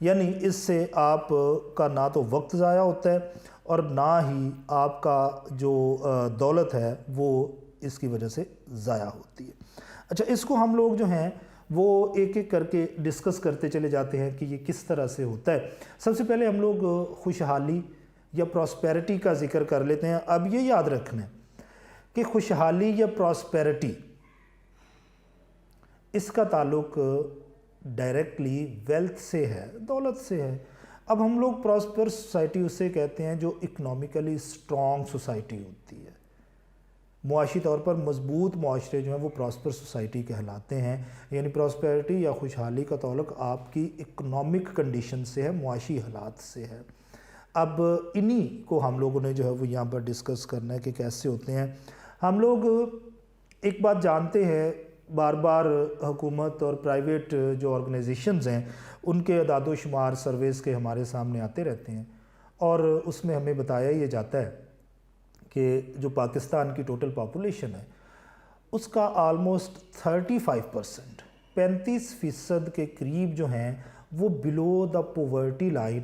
یعنی اس سے آپ کا نہ تو وقت ضائع ہوتا ہے اور نہ ہی آپ کا جو دولت ہے وہ اس کی وجہ سے ضائع ہوتی ہے۔ اچھا، اس کو ہم لوگ جو ہیں وہ ایک ایک کر کے ڈسکس کرتے چلے جاتے ہیں کہ یہ کس طرح سے ہوتا ہے۔ سب سے پہلے ہم لوگ خوشحالی یا پراسپیرٹی کا ذکر کر لیتے ہیں۔ اب یہ یاد رکھنا ہے کہ خوشحالی یا پراسپیرٹی اس کا تعلق ڈائریکٹلی ویلتھ سے ہے، دولت سے ہے۔ اب ہم لوگ پراسپر سوسائٹی اسے کہتے ہیں جو اکنامیکلی سٹرونگ سوسائٹی ہوتی ہے۔ معاشی طور پر مضبوط معاشرے جو ہیں وہ پراسپر سوسائٹی کہلاتے ہیں، یعنی پراسپیرٹی یا خوشحالی کا تعلق آپ کی اکنامک کنڈیشن سے ہے، معاشی حالات سے ہے۔ اب انہی کو ہم لوگوں نے جو ہے وہ یہاں پر ڈسکس کرنا ہے کہ کیسے ہوتے ہیں۔ ہم لوگ ایک بات جانتے ہیں، بار بار حکومت اور پرائیویٹ جو آرگنائزیشنز ہیں ان کے اعداد و شمار سرویز کے ہمارے سامنے آتے رہتے ہیں، اور اس میں ہمیں بتایا یہ جاتا ہے کہ جو پاکستان کی ٹوٹل پاپولیشن ہے اس کا آلموسٹ 35% کے قریب جو ہیں وہ بلو دا پوورٹی لائن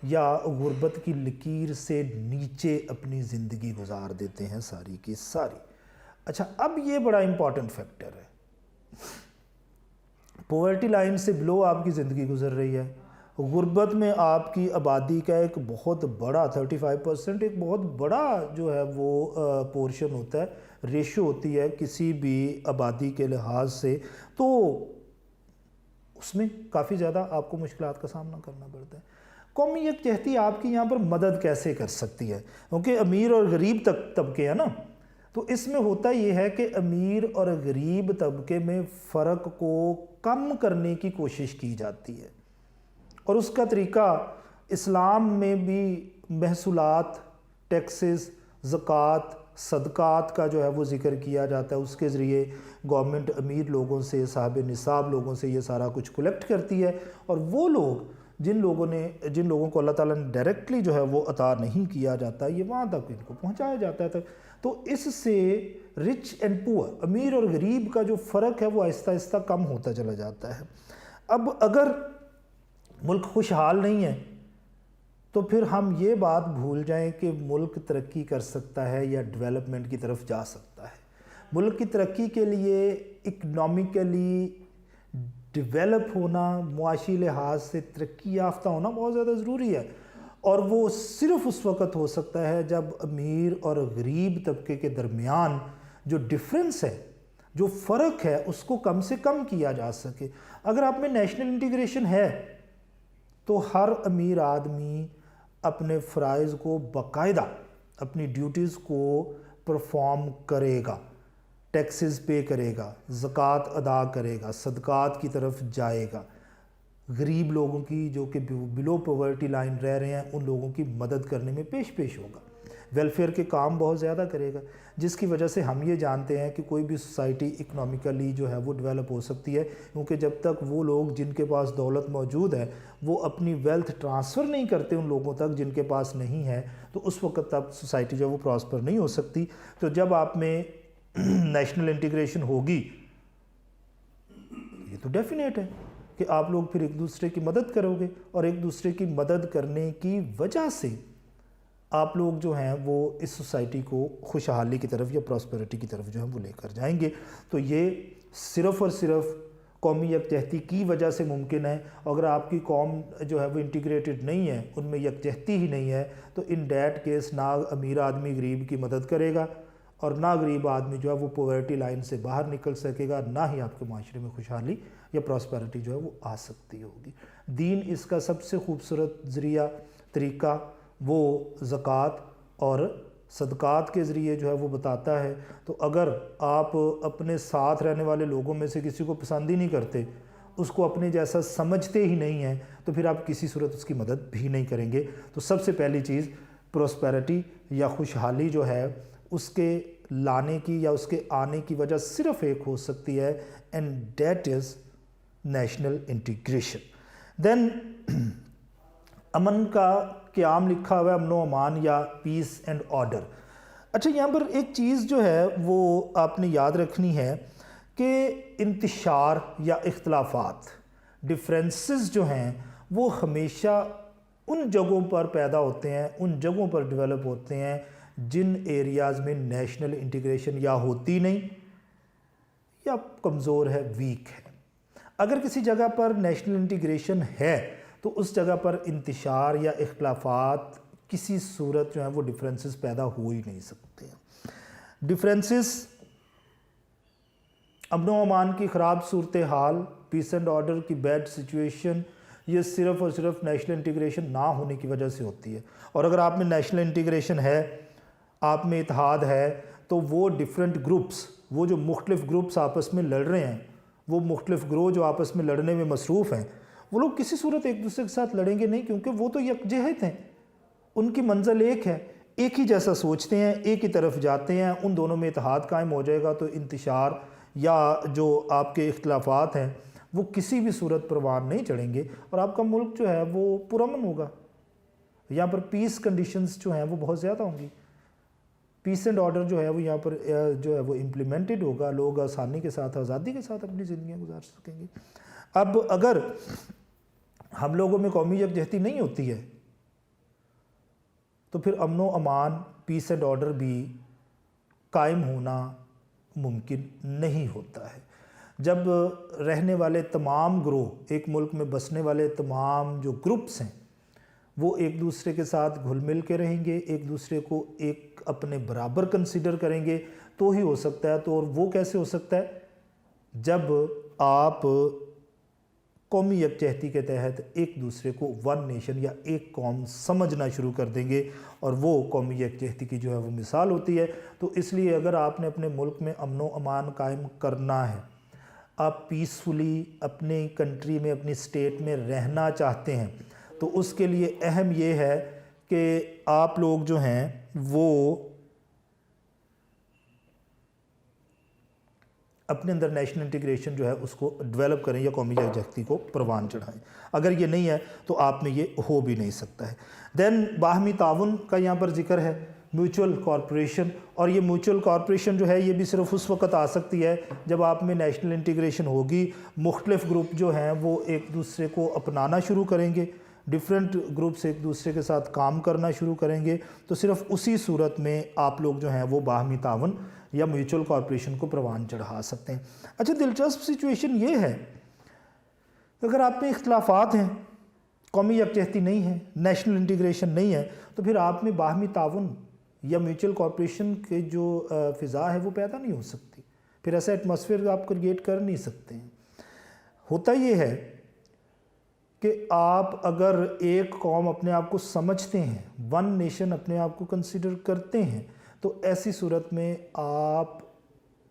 یا غربت کی لکیر سے نیچے اپنی زندگی گزار دیتے ہیں ساری کی ساری۔ اچھا، اب یہ بڑا امپورٹنٹ فیکٹر ہے، پوورٹی لائن سے بلو آپ کی زندگی گزر رہی ہے، غربت میں آپ کی آبادی کا ایک بہت بڑا 35% ایک بہت بڑا جو ہے وہ پورشن ہوتا ہے، ریشو ہوتی ہے کسی بھی آبادی کے لحاظ سے، تو اس میں کافی زیادہ آپ کو مشکلات کا سامنا کرنا پڑتا ہے۔ قومی یکجہتی آپ کی یہاں پر مدد کیسے کر سکتی ہے؟ کیونکہ امیر اور غریب طبقے ہیں نا، تو اس میں ہوتا یہ ہے کہ امیر اور غریب طبقے میں فرق کو کم کرنے کی کوشش کی جاتی ہے، اور اس کا طریقہ اسلام میں بھی محصولات، ٹیکسز، زکوٰۃ، صدقات کا جو ہے وہ ذکر کیا جاتا ہے۔ اس کے ذریعے گورنمنٹ امیر لوگوں سے، صاحب نصاب لوگوں سے یہ سارا کچھ کلیکٹ کرتی ہے، اور وہ لوگ جن لوگوں کو اللہ تعالیٰ نے ڈائریکٹلی جو ہے وہ عطا نہیں کیا جاتا، یہ وہاں تک ان کو پہنچایا جاتا ہے۔ تو اس سے رچ اینڈ پور، امیر اور غریب کا جو فرق ہے وہ آہستہ آہستہ کم ہوتا چلا جاتا ہے۔ اب اگر ملک خوشحال نہیں ہے تو پھر ہم یہ بات بھول جائیں کہ ملک ترقی کر سکتا ہے یا ڈیولپمنٹ کی طرف جا سکتا ہے۔ ملک کی ترقی کے لیے اکنامیکلی ڈیولپ ہونا، معاشی لحاظ سے ترقی یافتہ ہونا بہت زیادہ ضروری ہے، اور وہ صرف اس وقت ہو سکتا ہے جب امیر اور غریب طبقے کے درمیان جو ڈفرنس ہے، جو فرق ہے، اس کو کم سے کم کیا جا سکے۔ اگر آپ میں نیشنل انٹیگریشن ہے تو ہر امیر آدمی اپنے فرائض کو باقاعدہ، اپنی ڈیوٹیز کو پرفارم کرے گا، ٹیکسز پے کرے گا، زکوٰۃ ادا کرے گا، صدقات کی طرف جائے گا، غریب لوگوں کی جو کہ بلو پاورٹی لائن رہ رہے ہیں ان لوگوں کی مدد کرنے میں پیش ہوگا، ویلفیئر کے کام بہت زیادہ کرے گا، جس کی وجہ سے ہم یہ جانتے ہیں کہ کوئی بھی سوسائٹی اکنامیکلی جو ہے وہ ڈیولپ ہو سکتی ہے، کیونکہ جب تک وہ لوگ جن کے پاس دولت موجود ہے وہ اپنی ویلتھ ٹرانسفر نہیں کرتے ان لوگوں تک جن کے پاس نہیں ہے، تو اس وقت تک سوسائٹی جو ہے وہ پراسپر نہیں ہو سکتی۔ تو جب آپ میں نیشنل انٹیگریشن ہوگی، یہ تو ڈیفینیٹ ہے کہ آپ لوگ پھر ایک دوسرے کی مدد کرو گے، اور ایک دوسرے کی مدد کرنے کی وجہ سے آپ لوگ جو ہیں وہ اس سوسائٹی کو خوشحالی کی طرف یا پراسپیرٹی کی طرف جو ہے وہ لے کر جائیں گے۔ تو یہ صرف اور صرف قومی یکجہتی کی وجہ سے ممکن ہے۔ اگر آپ کی قوم جو ہے وہ انٹیگریٹڈ نہیں ہے، ان میں یکجہتی ہی نہیں ہے، تو ان ڈیٹ کیس نہ امیر آدمی غریب کی مدد کرے گا، اور نہ غریب آدمی جو ہے وہ پوورٹی لائن سے باہر نکل سکے گا، نہ ہی آپ کے معاشرے میں خوشحالی یا پراسپیرٹی جو ہے وہ آ سکتی ہوگی۔ دین اس کا سب سے خوبصورت ذریعہ، طریقہ وہ زکوٰۃ اور صدقات کے ذریعے جو ہے وہ بتاتا ہے۔ تو اگر آپ اپنے ساتھ رہنے والے لوگوں میں سے کسی کو پسند ہی نہیں کرتے، اس کو اپنے جیسا سمجھتے ہی نہیں ہیں، تو پھر آپ کسی صورت اس کی مدد بھی نہیں کریں گے۔ تو سب سے پہلی چیز پراسپیرٹی یا خوشحالی جو ہے اس کے لانے کی یا اس کے آنے کی وجہ صرف ایک ہو سکتی ہے، and that is national integration. دین امن کا قیام لکھا ہوا ہے، امن و امان یا پیس اینڈ آرڈر۔ اچھا، یہاں پر ایک چیز جو ہے وہ آپ نے یاد رکھنی ہے کہ انتشار یا اختلافات، ڈفرینسز جو ہیں وہ ہمیشہ ان جگہوں پر پیدا ہوتے ہیں، ان جگہوں پر ڈیولپ ہوتے ہیں جن ایریاز میں نیشنل انٹیگریشن یا ہوتی نہیں یا کمزور ہے، ویک ہے۔ اگر کسی جگہ پر نیشنل انٹیگریشن ہے تو اس جگہ پر انتشار یا اختلافات کسی صورت جو ہیں وہ ڈفرینسز پیدا ہو ہی نہیں سکتے ہیں۔ ڈفرینسز امن و امان کی خراب صورتحال، پیس اینڈ آرڈر کی بیڈ سچویشن، یہ صرف اور صرف نیشنل انٹیگریشن نہ ہونے کی وجہ سے ہوتی ہے۔ اور اگر آپ میں نیشنل انٹیگریشن ہے، آپ میں اتحاد ہے، تو وہ ڈیفرنٹ گروپس، وہ جو مختلف گروپس آپس میں لڑ رہے ہیں، وہ مختلف گروہ جو آپس میں لڑنے میں مصروف ہیں، وہ لوگ کسی صورت ایک دوسرے کے ساتھ لڑیں گے نہیں، کیونکہ وہ تو یکجہت ہیں، ان کی منزل ایک ہے، ایک ہی جیسا سوچتے ہیں، ایک ہی طرف جاتے ہیں۔ ان دونوں میں اتحاد قائم ہو جائے گا تو انتشار یا جو آپ کے اختلافات ہیں وہ کسی بھی صورت پروان نہیں چڑھیں گے، اور آپ کا ملک جو ہے وہ پرامن ہوگا۔ یہاں پر پیس کنڈیشنز جو ہیں وہ بہت زیادہ ہوں گی، پیس اینڈ آرڈر جو ہے وہ یہاں پر جو ہے وہ امپلیمنٹڈ ہوگا، لوگ آسانی کے ساتھ، آزادی کے ساتھ اپنی زندگیاں گزار سکیں گے۔ اب اگر ہم لوگوں میں قومی یکجہتی نہیں ہوتی ہے تو پھر امن و امان، پیس اینڈ آرڈر بھی قائم ہونا ممکن نہیں ہوتا ہے۔ جب رہنے والے تمام گروہ، ایک ملک میں بسنے والے تمام جو گروپس ہیں، وہ ایک دوسرے کے ساتھ گھل مل کے رہیں گے، ایک دوسرے کو ایک اپنے برابر کنسیڈر کریں گے تو ہی ہو سکتا ہے۔ تو اور وہ کیسے ہو سکتا ہے؟ جب آپ قومی یکجہتی کے تحت ایک دوسرے کو ون نیشن یا ایک قوم سمجھنا شروع کر دیں گے، اور وہ قومی یکجہتی کی جو ہے وہ مثال ہوتی ہے۔ تو اس لیے اگر آپ نے اپنے ملک میں امن و امان قائم کرنا ہے، آپ پیسفلی اپنی کنٹری میں، اپنی اسٹیٹ میں رہنا چاہتے ہیں، تو اس کے لیے اہم یہ ہے کہ آپ لوگ جو ہیں وہ اپنے اندر نیشنل انٹیگریشن جو ہے اس کو ڈیولپ کریں یا قومی یکجہتی کو پروان چڑھائیں۔ اگر یہ نہیں ہے تو آپ میں یہ ہو بھی نہیں سکتا ہے۔ دین باہمی تعاون کا یہاں پر ذکر ہے، میوچول کارپوریشن، اور یہ میوچول کارپوریشن جو ہے یہ بھی صرف اس وقت آ سکتی ہے جب آپ میں نیشنل انٹیگریشن ہوگی، مختلف گروپ جو ہیں وہ ایک دوسرے کو اپنانا شروع کریں گے، ڈیفرنٹ گروپس ایک دوسرے کے ساتھ کام کرنا شروع کریں گے، تو صرف اسی صورت میں آپ لوگ جو ہیں وہ باہمی تعاون یا میوچول کارپوریشن کو پروان چڑھا سکتے ہیں۔ اچھا، دلچسپ سچویشن یہ ہے کہ اگر آپ میں اختلافات ہیں، قومی یکجہتی نہیں ہے، نیشنل انٹیگریشن نہیں ہے، تو پھر آپ میں باہمی تعاون یا میوچول کارپوریشن کے جو فضا ہے وہ پیدا نہیں ہو سکتی، پھر ایسا ایٹماسفیئر آپ کریٹ کر نہیں سکتے ہیں۔ ہوتا یہ ہے کہ آپ اگر ایک قوم اپنے آپ کو سمجھتے ہیں، ون نیشن اپنے آپ کو کنسیڈر کرتے ہیں، تو ایسی صورت میں آپ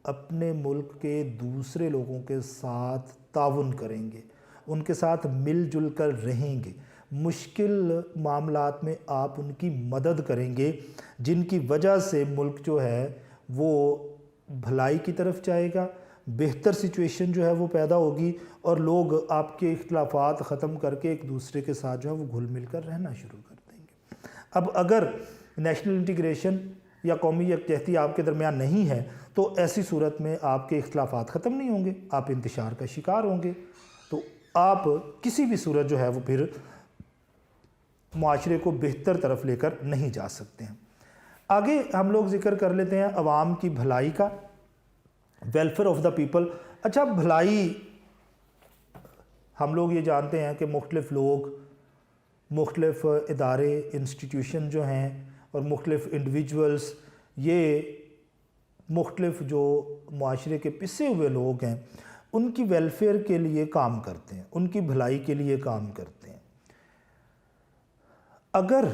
اپنے ملک کے دوسرے لوگوں کے ساتھ تعاون کریں گے، ان کے ساتھ مل جل کر رہیں گے، مشکل معاملات میں آپ ان کی مدد کریں گے، جن کی وجہ سے ملک جو ہے وہ بھلائی کی طرف جائے گا، بہتر سچویشن جو ہے وہ پیدا ہوگی، اور لوگ آپ کے اختلافات ختم کر کے ایک دوسرے کے ساتھ جو ہے وہ گھل مل کر رہنا شروع کر دیں گے۔ اب اگر نیشنل انٹیگریشن یا قومی یکجہتی آپ کے درمیان نہیں ہے تو ایسی صورت میں آپ کے اختلافات ختم نہیں ہوں گے، آپ انتشار کا شکار ہوں گے، تو آپ کسی بھی صورت جو ہے وہ پھر معاشرے کو بہتر طرف لے کر نہیں جا سکتے ہیں۔ آگے ہم لوگ ذکر کر لیتے ہیں عوام کی بھلائی کا، ویلفیئر آف دا پیپل۔ اچھا، بھلائی ہم لوگ یہ جانتے ہیں کہ مختلف لوگ، مختلف ادارے، انسٹیٹیوشن جو ہیں اور مختلف انڈیویجولز، یہ مختلف جو معاشرے کے پسے ہوئے لوگ ہیں ان کی ویلفیئر کے لیے کام کرتے ہیں، ان کی بھلائی کے لیے کام کرتے ہیں۔ اگر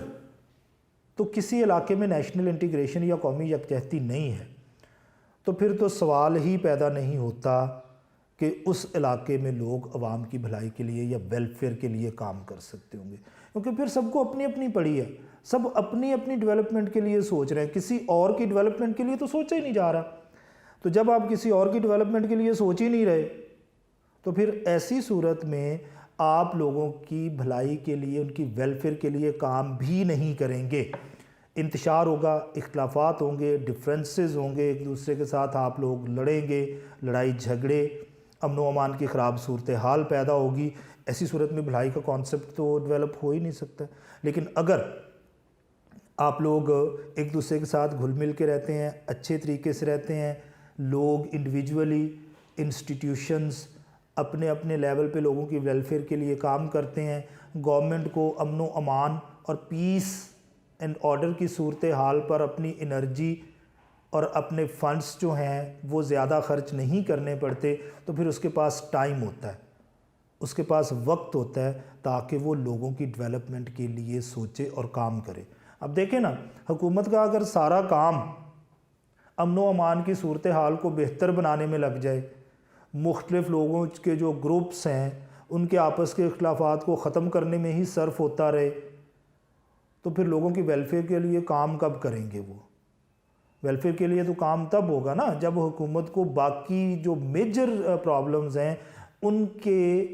تو کسی علاقے میں نیشنل انٹیگریشن یا قومی یکجہتی نہیں ہے تو پھر تو سوال ہی پیدا نہیں ہوتا کہ اس علاقے میں لوگ عوام کی بھلائی کے لیے یا ویلفیئر کے لیے کام کر سکتے ہوں گے، کیونکہ پھر سب کو اپنی اپنی پڑی ہے، سب اپنی اپنی ڈیولپمنٹ کے لیے سوچ رہے ہیں، کسی اور کی ڈیولپمنٹ کے لیے تو سوچا ہی نہیں جا رہا۔ تو جب آپ کسی اور کی ڈیولپمنٹ کے لیے سوچ ہی نہیں رہے تو پھر ایسی صورت میں آپ لوگوں کی بھلائی کے لیے، ان کی ویلفیئر کے لیے کام بھی نہیں کریں گے، انتشار ہوگا، اختلافات ہوں گے، ڈفرینسز ہوں گے، ایک دوسرے کے ساتھ آپ لوگ لڑیں گے، لڑائی جھگڑے امن و امان کی خراب صورتحال پیدا ہوگی. ایسی صورت میں بھلائی کا کانسیپٹ تو ڈیولپ ہو ہی نہیں سکتا. لیکن اگر آپ لوگ ایک دوسرے کے ساتھ گھل مل کے رہتے ہیں, اچھے طریقے سے رہتے ہیں, لوگ انڈیویجولی, انسٹیٹیوشنز اپنے اپنے لیول پہ لوگوں کی ویلفیئر کے لیے کام کرتے ہیں, گورنمنٹ کو امن و امان اور پیس اینڈ آرڈر کی صورتحال پر اپنی انرجی اور اپنے فنڈز جو ہیں وہ زیادہ خرچ نہیں کرنے پڑتے, تو پھر اس کے پاس ٹائم ہوتا ہے, اس کے پاس وقت ہوتا ہے تاکہ وہ لوگوں کی ڈیولپمنٹ کے لیے سوچے اور کام کرے. اب دیکھیں نا, حکومت کا اگر سارا کام امن و امان کی صورتحال کو بہتر بنانے میں لگ جائے, مختلف لوگوں کے جو گروپس ہیں ان کے آپس کے اختلافات کو ختم کرنے میں ہی صرف ہوتا رہے, تو پھر لوگوں کی ویلفیئر کے لیے کام کب کریں گے؟ وہ ویلفیئر کے لیے تو کام تب ہوگا نا جب حکومت کو باقی جو میجر پرابلمز ہیں ان کے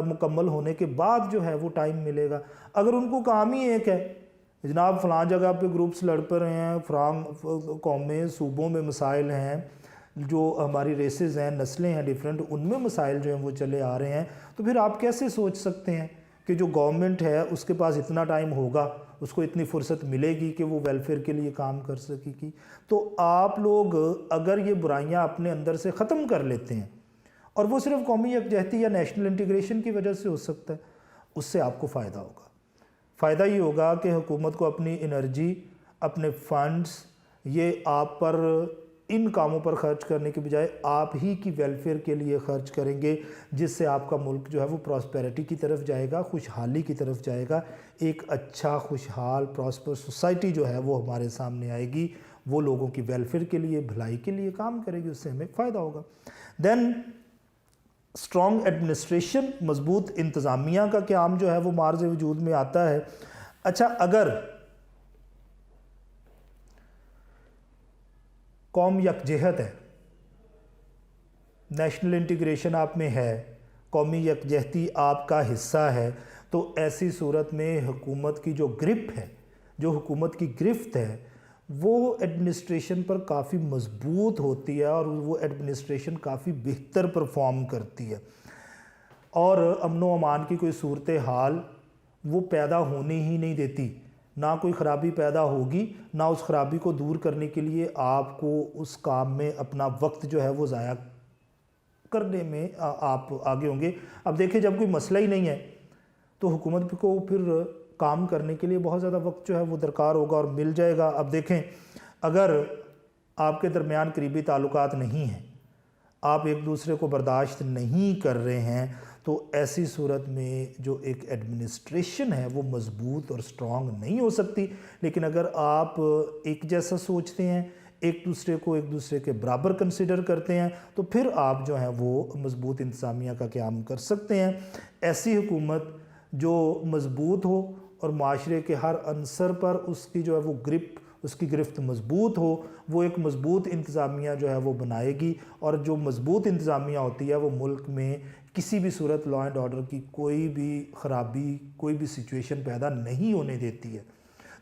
مکمل ہونے کے بعد جو ہے وہ ٹائم ملے گا. اگر ان کو کام ہی ایک ہے, جناب فلاں جگہ پہ گروپس لڑ پڑ رہے ہیں, فلاں قومیں صوبوں میں مسائل ہیں, جو ہماری ریسز ہیں, نسلیں ہیں ڈیفرنٹ, ان میں مسائل جو ہیں وہ چلے آ رہے ہیں, تو پھر آپ کیسے سوچ سکتے ہیں کہ جو گورنمنٹ ہے اس کے پاس اتنا ٹائم ہوگا, اس کو اتنی فرصت ملے گی کہ وہ ویلفیئر کے لیے کام کر سکے گی؟ تو آپ لوگ اگر یہ برائیاں اپنے اندر سے ختم کر لیتے ہیں, اور وہ صرف قومی یکجہتی یا نیشنل انٹیگریشن کی وجہ سے ہو سکتا ہے, اس سے آپ کو فائدہ ہوگا. فائدہ یہ ہوگا کہ حکومت کو اپنی انرجی, اپنے فنڈز یہ آپ پر ان کاموں پر خرچ کرنے کے بجائے آپ ہی کی ویلفیئر کے لیے خرچ کریں گے, جس سے آپ کا ملک جو ہے وہ پراسپیرٹی کی طرف جائے گا, خوشحالی کی طرف جائے گا. ایک اچھا خوشحال پراسپر سوسائٹی جو ہے وہ ہمارے سامنے آئے گی, وہ لوگوں کی ویلفیئر کے لیے, بھلائی کے لیے کام کرے گی, اس سے ہمیں فائدہ ہوگا. دین اسٹرانگ ایڈمنسٹریشن, مضبوط انتظامیہ کا قیام جو ہے وہ معرض وجود میں آتا ہے. اچھا, اگر قوم یکجہت ہے, نیشنل انٹیگریشن آپ میں ہے, قومی یکجہتی آپ کا حصہ ہے, تو ایسی صورت میں حکومت کی جو گرپ ہے, جو حکومت کی گرفت ہے, وہ ایڈمنسٹریشن پر کافی مضبوط ہوتی ہے, اور وہ ایڈمنسٹریشن کافی بہتر پرفارم کرتی ہے, اور امن و امان کی کوئی صورتحال وہ پیدا ہونے ہی نہیں دیتی. نہ کوئی خرابی پیدا ہوگی, نہ اس خرابی کو دور کرنے کے لیے آپ کو اس کام میں اپنا وقت جو ہے وہ ضائع کرنے میں آپ آگے ہوں گے. اب دیکھیں, جب کوئی مسئلہ ہی نہیں ہے تو حکومت کو پھر کام کرنے کے لیے بہت زیادہ وقت جو ہے وہ درکار ہوگا اور مل جائے گا. اب دیکھیں, اگر آپ کے درمیان قریبی تعلقات نہیں ہیں, آپ ایک دوسرے کو برداشت نہیں کر رہے ہیں, تو ایسی صورت میں جو ایک ایڈمنسٹریشن ہے وہ مضبوط اور سٹرونگ نہیں ہو سکتی. لیکن اگر آپ ایک جیسا سوچتے ہیں, ایک دوسرے کو ایک دوسرے کے برابر کنسیڈر کرتے ہیں, تو پھر آپ جو ہیں وہ مضبوط انتظامیہ کا قیام کر سکتے ہیں. ایسی حکومت جو مضبوط ہو اور معاشرے کے ہر عنصر پر اس کی جو ہے وہ گرپ, اس کی گرفت مضبوط ہو, وہ ایک مضبوط انتظامیہ جو ہے وہ بنائے گی. اور جو مضبوط انتظامیہ ہوتی ہے وہ ملک میں کسی بھی صورت لا اینڈ آرڈر کی کوئی بھی خرابی, کوئی بھی سچویشن پیدا نہیں ہونے دیتی ہے.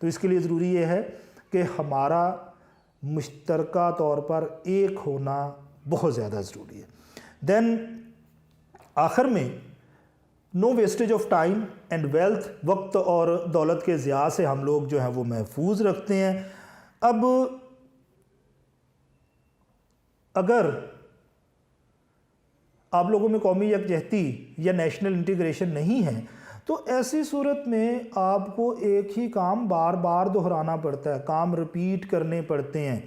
تو اس کے لیے ضروری یہ ہے کہ ہمارا مشترکہ طور پر ایک ہونا بہت زیادہ ضروری ہے. دین آخر میں, no wastage of time and wealth, وقت اور دولت کے ضیاع سے ہم لوگ جو ہیں وہ محفوظ رکھتے ہیں. اب اگر آپ لوگوں میں قومی یکجہتی یا نیشنل انٹیگریشن نہیں ہے, تو ایسی صورت میں آپ کو ایک ہی کام بار بار دہرانا پڑتا ہے, کام رپیٹ کرنے پڑتے ہیں.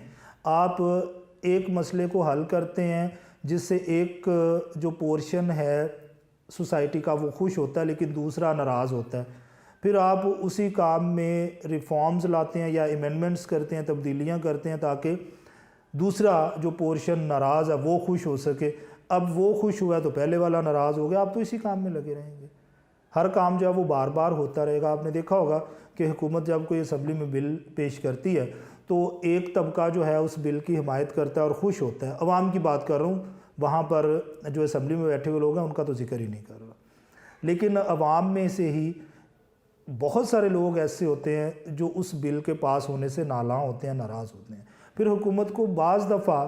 آپ ایک مسئلے کو حل کرتے ہیں جس سے ایک جو پورشن ہے سوسائٹی کا وہ خوش ہوتا ہے, لیکن دوسرا ناراض ہوتا ہے. پھر آپ اسی کام میں ریفارمز لاتے ہیں یا ایمینڈمنٹس کرتے ہیں, تبدیلیاں کرتے ہیں, تاکہ دوسرا جو پورشن ناراض ہے وہ خوش ہو سکے. اب وہ خوش ہوا ہے تو پہلے والا ناراض ہو گیا, آپ تو اسی کام میں لگے رہیں گے. ہر کام جو ہے وہ بار بار ہوتا رہے گا. آپ نے دیکھا ہوگا کہ حکومت جب کوئی اسمبلی میں بل پیش کرتی ہے تو ایک طبقہ جو ہے اس بل کی حمایت کرتا ہے اور خوش ہوتا ہے. عوام کی بات کر رہا ہوں, وہاں پر جو اسمبلی میں بیٹھے ہوئے لوگ ہیں ان کا تو ذکر ہی نہیں کر رہا. لیکن عوام میں سے ہی بہت سارے لوگ ایسے ہوتے ہیں جو اس بل کے پاس ہونے سے نالاں ہوتے ہیں, ناراض ہوتے ہیں. پھر حکومت کو بعض دفعہ